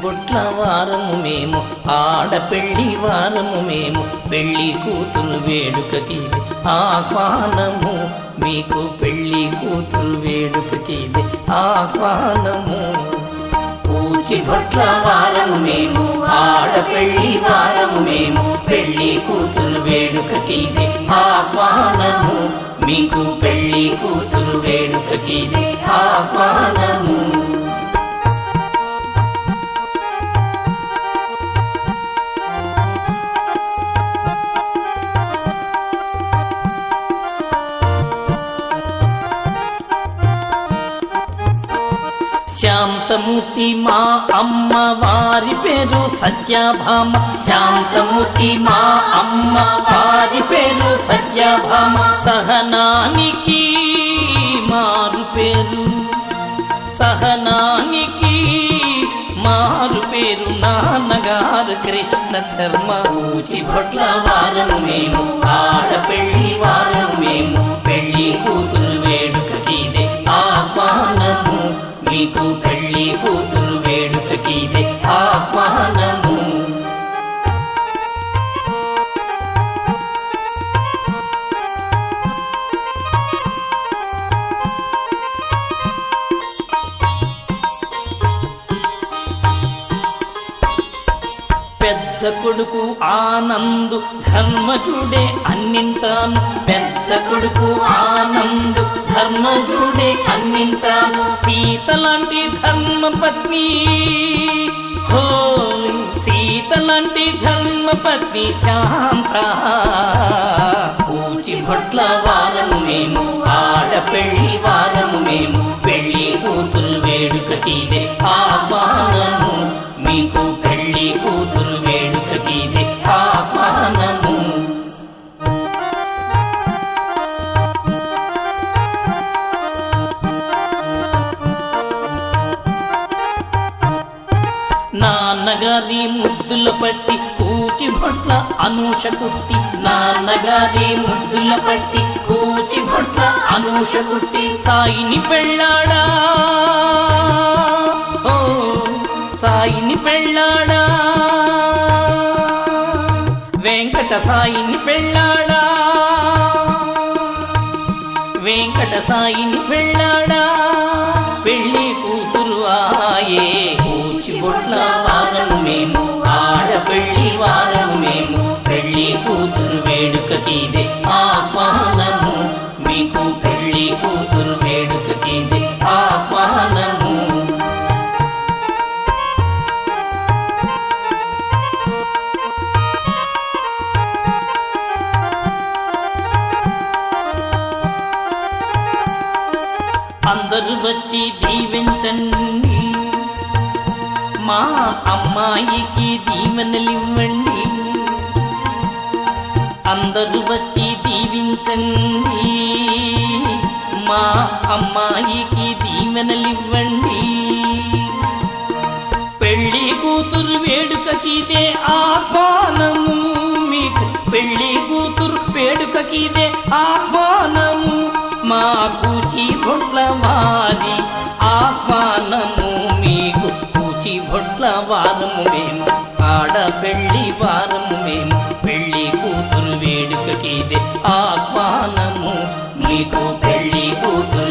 బొట్ల వారము మేము, ఆడపెళ్ళి వారము మేము, పెళ్ళి కూతురు వేడుకకి ఆహ్వానము, మీకు పెళ్ళి కూతురు వేడుకకి ఆహ్వానము. పూచి బొట్ల వారము మేము, ఆడపెళ్ళి వారము మేము, పెళ్ళి కూతురు వేడుకకి ఆహ్వానము, మీకు పెళ్ళి కూతురు వేడుకకి ఆహ్వానము. శాంతమూర్తి మా అమ్మ వారి పేరు సత్యభామ, శాంతమూర్తి మా అమ్మ వారి పేరు సత్యభామ. సహనానికి మారు పేరు, సహనానికి మారు పేరు నాన్నగారు కృష్ణ శర్మ. పూచి బొట్ల వారము మేము, ఆడపెళ్ళి వారము మేము, పెళ్ళి కూతురు వేడుకకి ఆహ్వానము, మీకు పెళ్ళి కూతురు వేడుకకి ఆహ్వానము. పెద్ద కొడుకు ఆనందు ధర్మజుడే అన్నింటాను, పెద్ద కొడుకు ఆనందు ధర్మజుడే అన్నింటాను. సీతలాంటి ధర్మపత్ని హో, సీతలాంటి ధర్మపత్ని శాంత. పూచి బొట్ల వారము మేము, ఆడపెళ్ళి వారము మేము, పెళ్ళి కూతురు వేడుకకి ఆహ్వానము, మీకు పెళ్ళి కూతురు వేడుకకి ఆహ్వానము. నాన్నగారి ముద్దుల పట్టి పూచి బొట్ల అనూష కుట్టి, నాన్నగారి ముద్దుల పట్టి పూచి బొట్ల అనూష కుట్టి. సాయిని పెళ్ళాడా ఓ, సాయిని పెళ్ళాడా, వెంకట సాయిని పెళ్ళాడా, వెంకట సాయిని పెళ్ళాడా, పెళ్ళి కూతురు ఆయే. పూచి బొట్ల వారము మేము, ఆడపెళ్ళి వారము మేము, పెళ్ళి కూతురు వేడుకకి ఆహ్వానము, మీకు పెళ్ళి కూతురు వేడుకకి ఆహ్వానము. అందరూ వచ్చి దీవించండి, మా అమ్మాయికి దీవెనలివ్వండి. అందరూ వచ్చి దీవించండి, మా అమ్మాయికి దీవెనలివ్వండి. పెళ్ళి కూతురు వేడుకకి ఆహ్వానము, మీకు పెళ్ళి కూతురు వేడుకకి ఆహ్వానము, మా పూచి బొట్ల వారి ఆహ్వానము, మీకు పూచి బొట్ల వారము మేము, ఆడపెళ్ళి వారము మేము, పెళ్ళి కూతురు వేడుకకి ఆహ్వానము, మీకు పెళ్ళి కూతురు